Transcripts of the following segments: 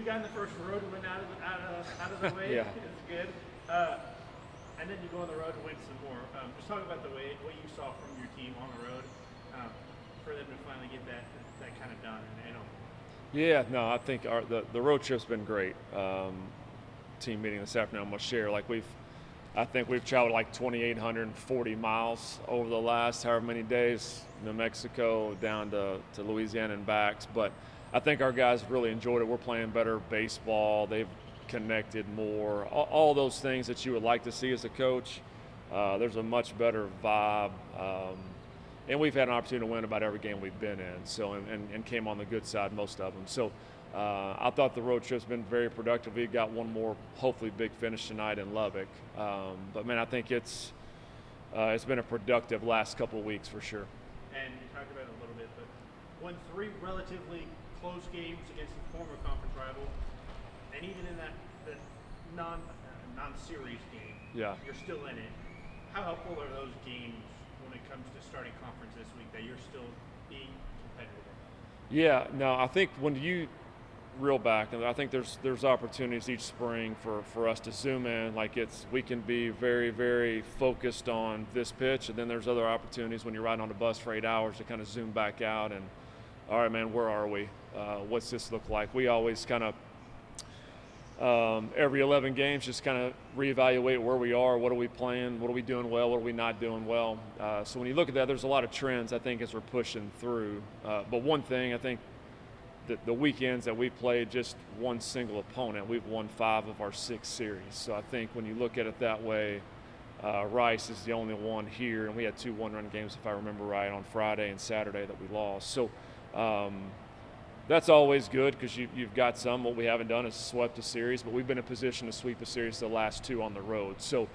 gotten the first road win out of the way. Yeah. It's good. And then you go on the road and win some more. Just talk about what you saw from your team on the road for them to finally get that kind of done. Yeah, no, I think the road trip's been great. Team meeting this afternoon, I'm gonna share. I think we've traveled like 2,840 miles over the last however many days, New Mexico down to Louisiana and back. But I think our guys really enjoyed it. We're playing better baseball. They've connected more. All those things that you would like to see as a coach. There's a much better vibe. And we've had an opportunity to win about every game we've been in. So and came on the good side most of them. So I thought the road trip's been very productive. We've got one more, hopefully, big finish tonight in Lubbock. But man, I think it's been a productive last couple of weeks for sure. And you talked about it a little bit, but won 3 relatively close games against the former conference rival, and even in that non-series game, you're still in it. How helpful are those games when it comes to starting conference this week, that you're still being competitive? Yeah, no, I think when you reel back, and I think there's opportunities each spring for us to zoom in. We can be very, very focused on this pitch, and then there's other opportunities when you're riding on the bus for 8 hours to kind of zoom back out and, all right, man, where are we? What's this look like? We always kind of every 11 games just kind of reevaluate where we are, what are we playing, what are we doing well, what are we not doing well. So when you look at that, there's a lot of trends, I think, as we're pushing through. But one thing, I think, the weekends that we played just one single opponent, we've won 5 of our 6 series. So I think when you look at it that way, Rice is the only one here, and we had 2 one-run games, if I remember right, on Friday and Saturday that we lost. So that's always good because you've got some. What we haven't done is swept a series, but we've been in position to sweep a series the last 2 on the road, so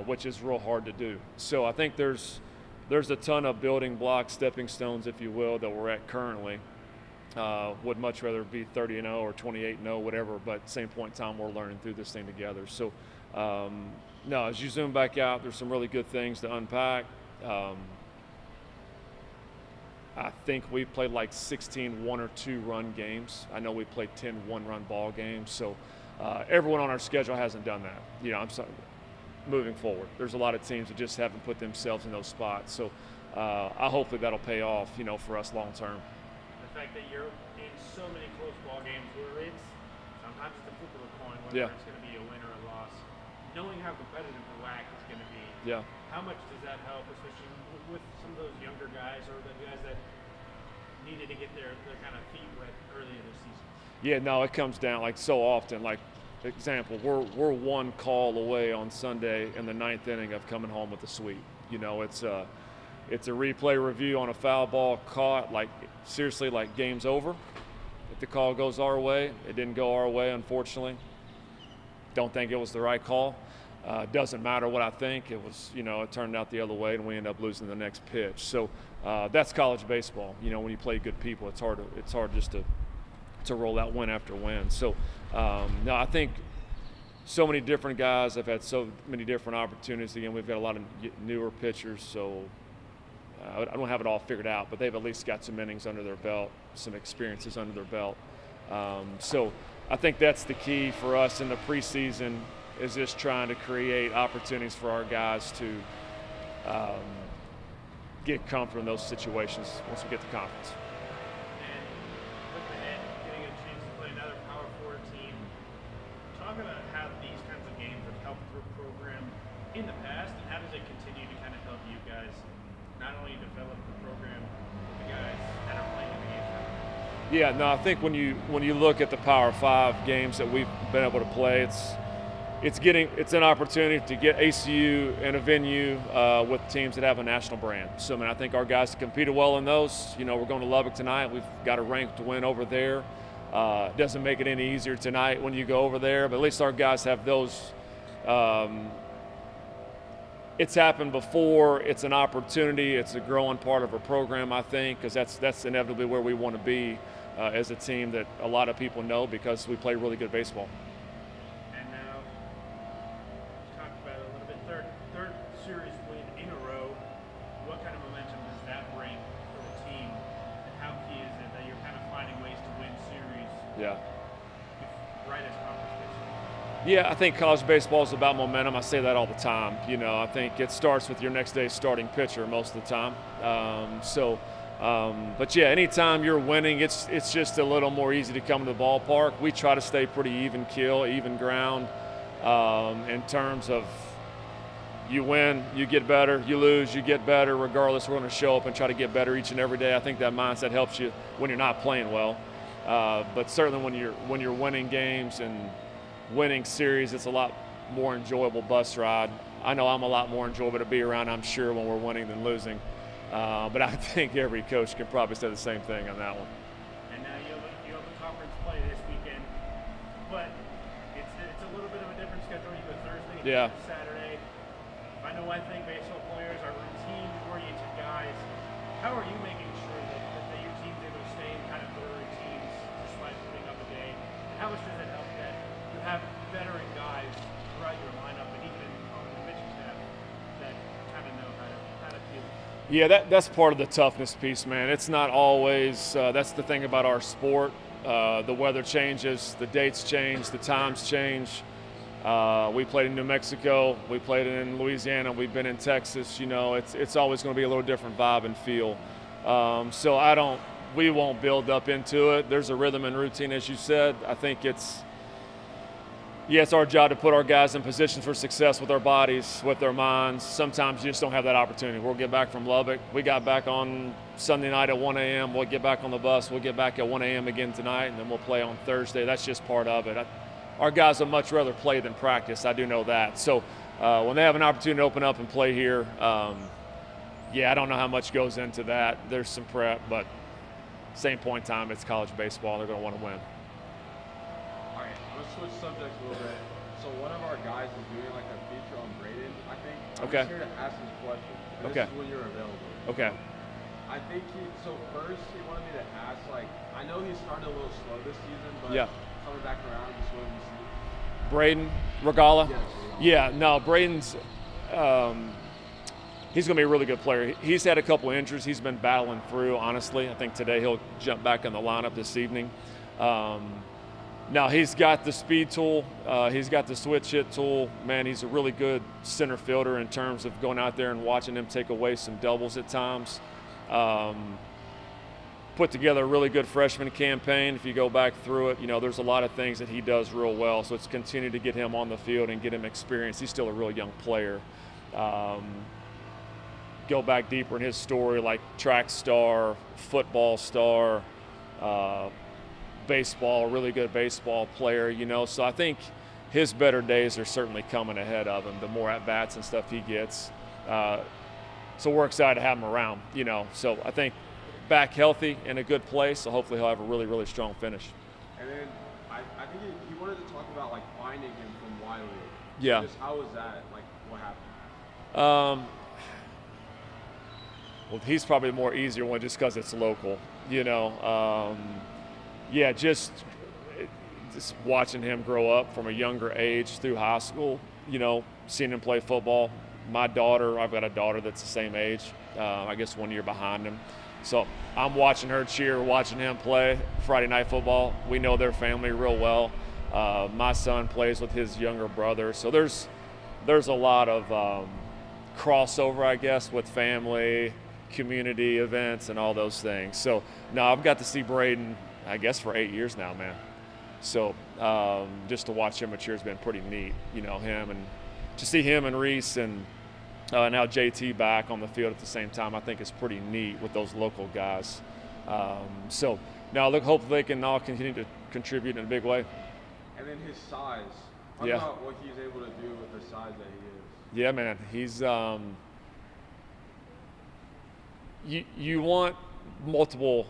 which is real hard to do. So I think there's a ton of building blocks, stepping stones, if you will, that we're at currently. Would much rather be 30-0 or 28-0, whatever, but at the same point in time, we're learning through this thing together. So, no, as you zoom back out, there's some really good things to unpack. I think we played like 16 1 or 2 run games. I know we played 10 one-run ball games. So everyone on our schedule hasn't done that. I'm sorry, moving forward. There's a lot of teams that just haven't put themselves in those spots. So I hope that'll pay off, for us long term. The fact that you're in so many close ball games where sometimes it's a flip of a coin whether it's going to be a win or a loss. Knowing how competitive the WAC is going to be, how much does that help, especially with some of those younger guys or the guys that needed to get their kind of feet wet early in the season? Yeah, no, it comes down so often. Example, we're one call away on Sunday in the 9th inning of coming home with a sweep. It's a replay review on a foul ball caught, seriously, game's over. If the call goes our way, it didn't go our way, unfortunately. Don't think it was the right call. Doesn't matter what I think. It was, it turned out the other way, and we end up losing the next pitch. So that's college baseball. When you play good people, it's hard just to roll out win after win. So no, I think so many different guys have had so many different opportunities. Again, we've got a lot of newer pitchers, so I don't have it all figured out, but they've at least got some innings under their belt, some experiences under their belt. So I think that's the key for us in the preseason, is just trying to create opportunities for our guys to get comfort in those situations once we get to conference. And looking ahead, getting a chance to play another Power 4 team, talk about how these kinds of games have helped your program in the past, and how does it continue to kind of help you guys not only develop the program, but the guys that are playing in the games? Yeah, no, I think when you look at the Power 5 games that we've been able to play, it's an opportunity to get ACU in a venue with teams that have a national brand. So I think our guys have competed well in those. We're going to Lubbock tonight. We've got a ranked win over there. It doesn't make it any easier tonight when you go over there, but at least our guys have those. It's happened before. It's an opportunity. It's a growing part of our program, I think, because that's inevitably where we want to be as a team that a lot of people know because we play really good baseball. And now, talk about it a little bit. Third series win in a row. What kind of momentum does that bring for the team? And how key is it that you're kind of finding ways to win series brightest competition? Yeah, I think college baseball is about momentum. I say that all the time. I think it starts with your next day's starting pitcher most of the time. But yeah, anytime you're winning, it's just a little more easy to come to the ballpark. We try to stay pretty even keel, even ground, in terms of you win, you get better, you lose, you get better. Regardless, we're going to show up and try to get better each and every day. I think that mindset helps you when you're not playing well. But certainly when you're winning games and winning series, it's a lot more enjoyable bus ride. I know I'm a lot more enjoyable to be around, I'm sure, when we're winning than losing. But I think every coach can probably say the same thing on that one. And now you have a conference play this weekend, but it's a little bit of a different schedule. You go Thursday, yeah. Saturday. I know I think baseball players are routine-oriented guys. How are you making sure that your team's able to stay in kind of their routines despite putting up a day? And how much does it help that you have veteran guys throughout your lineup and even on the pitching staff that kind of know how to feel? Yeah, that's part of the toughness piece, man. It's not always, that's the thing about our sport. The weather changes, the dates change, the times change. We played in New Mexico, we played in Louisiana, we've been in Texas. It's always going to be a little different vibe and feel. So we won't build up into it. There's a rhythm and routine, as you said. I think it's our job to put our guys in positions for success with our bodies, with their minds. Sometimes you just don't have that opportunity. We'll get back from Lubbock. We got back on Sunday night at 1 a.m. We'll get back on the bus. We'll get back at 1 a.m. again tonight, and then we'll play on Thursday. That's just part of it. Our guys would much rather play than practice. I do know that. So when they have an opportunity to open up and play here, I don't know how much goes into that. There's some prep, but same point in time, it's college baseball. They're going to want to win. All right, let's switch subjects a little bit. So one of our guys is doing like a feature on Braden, I think. I'm just here to ask him questions. This is when you're available. Okay. I think first he wanted me to ask, I know he started a little slow this season, but coming back around, just wanted to see. Braden Regala? Yes. Yeah, no, Braden's, he's going to be a really good player. He's had a couple injuries he's been battling through, honestly. I think today he'll jump back in the lineup this evening. Now, he's got the speed tool. He's got the switch hit tool. Man, he's a really good center fielder in terms of going out there and watching him take away some doubles at times. Put together a really good freshman campaign. If you go back through it, there's a lot of things that he does real well. So it's continue to get him on the field and get him experience. He's still a real young player. Go back deeper in his story, like track star, football star, baseball, really good baseball player, So I think his better days are certainly coming ahead of him, the more at-bats and stuff he gets. So we're excited to have him around, So I think back healthy in a good place, so hopefully he'll have a really, really strong finish. And then I think he wanted to talk about finding him from Wiley. Yeah. Just how was that? What happened? Well, he's probably the more easier one just because it's local, just watching him grow up from a younger age through high school, seeing him play football. I've got a daughter that's the same age, I guess 1 year behind him. So I'm watching her cheer, watching him play Friday night football. We know their family real well. My son plays with his younger brother. So there's a lot of crossover, I guess, with family, community events, and all those things. So now I've got to see Braden, I guess, for 8 years now, man. So just to watch him mature has been pretty neat, him, and to see him and Reese and now JT back on the field at the same time, I think is pretty neat with those local guys. So now hopefully they can all continue to contribute in a big way. And then his size. Talk about what he's able to do with the size that he is. Yeah, man. He's you want multiple.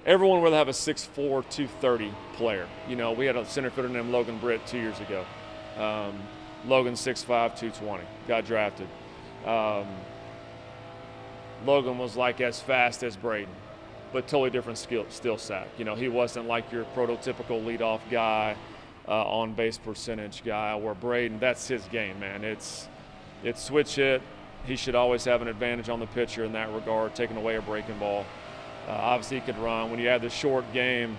Everyone would have a 6'4", 230 player. We had a center fielder named Logan Britt 2 years ago. Logan 6'5", 220, got drafted. Logan was as fast as Braden, but totally different skill set. He wasn't like your prototypical leadoff guy, on base percentage guy, where Braden, that's his game, man. It's switch hit. He should always have an advantage on the pitcher in that regard, taking away a breaking ball. Obviously he could run. When you have the short game,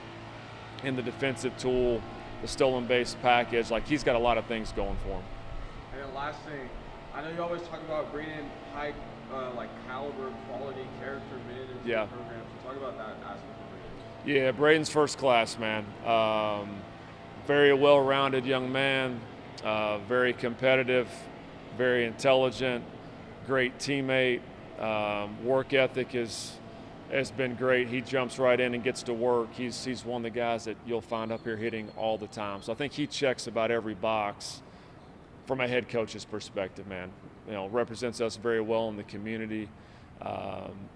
in the defensive tool, the stolen base package. Like, he's got a lot of things going for him. And then last thing, I know you always talk about bringing high, like caliber, quality character men into the program. So talk about that aspect of Braden. Yeah, Braden's first class, man. Very well-rounded young man, very competitive, very intelligent, great teammate. Work ethic has been great. He jumps right in and gets to work. He's one of the guys that you'll find up here hitting all the time. So I think he checks about every box from a head coach's perspective, man. You know, represents us very well in the community,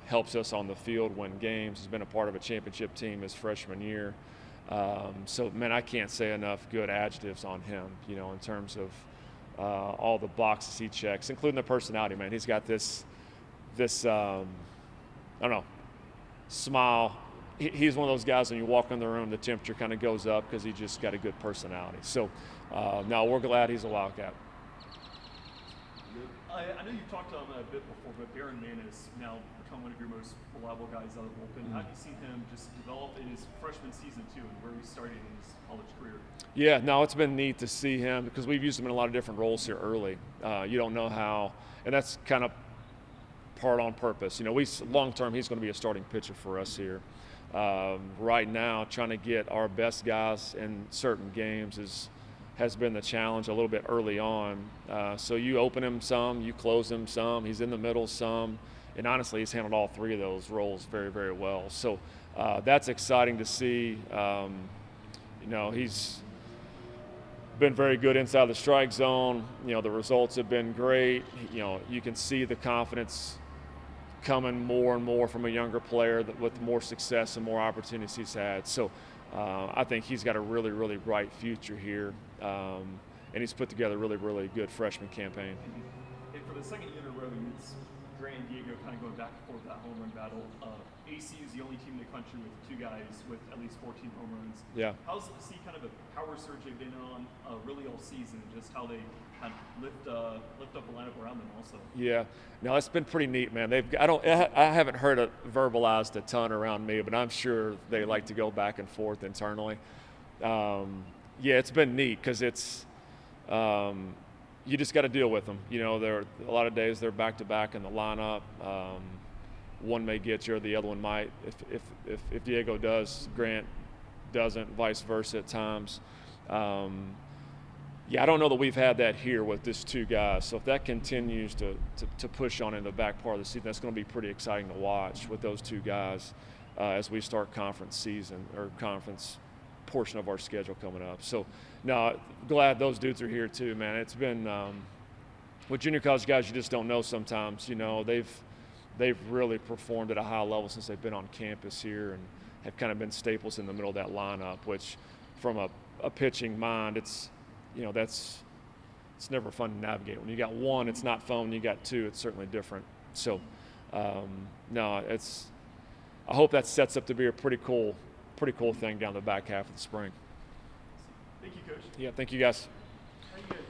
helps us on the field, win games. He's been a part of a championship team his freshman year. So, man, I can't say enough good adjectives on him, you know, in terms of all the boxes he checks, including the personality, man. He's got this I don't know, smile. He's one of those guys when you walk in the room, the temperature kind of goes up because he just got a good personality. So, no, we're glad he's a Wildcat. I know you've talked on him a bit before, but Baron Mann has now become one of your most reliable guys out of the bullpen. How do you see him just develop in his freshman season too, and where he started in his college career? Yeah, no, it's been neat to see him because we've used him in a lot of different roles here early. You don't know how, and that's kind of part on purpose. You know, long term, he's going to be a starting pitcher for us here. Right now, trying to get our best guys in certain games has been the challenge a little bit early on. So you open him some, you close him some, he's in the middle some, and honestly, he's handled all three of those roles very, very well. So that's exciting to see. You know, he's been very good inside the strike zone. You know, the results have been great. You know, you can see the confidence coming more and more from a younger player with more success and more opportunities he's had. So I think he's got a really, really bright future here. And he's put together a really, really good freshman campaign. And for the second year in a row, it's Grant and Diego kind of going back and forth that home run battle. ACU is the only team in the country with two guys with at least 14 home runs. Yeah. How's it to see kind of a power surge they've been on really all season, just how they kind of lift up the lineup around them also? Yeah. No, it's been pretty neat, man. I haven't heard it verbalized a ton around me, but I'm sure they like to go back and forth internally. Yeah, it's been neat because it's you just got to deal with them. You know, a lot of days they're back to back in the lineup. One may get you, or the other one might. If Diego does, Grant doesn't, vice versa at times. Yeah, I don't know that we've had that here with just two guys. So if that continues to push on in the back part of the season, that's going to be pretty exciting to watch with those two guys as we start conference season or conference portion of our schedule coming up. So, no, glad those dudes are here too, man. It's been with junior college guys, you just don't know sometimes. You know, they've really performed at a high level since they've been on campus here and have kind of been staples in the middle of that lineup. Which, from a pitching mind, it's never fun to navigate. When you got one, it's not fun. When you got two, it's certainly different. So, no, I hope that sets up to be a pretty cool thing down the back half of the spring. Thank you, Coach. Yeah, thank you guys.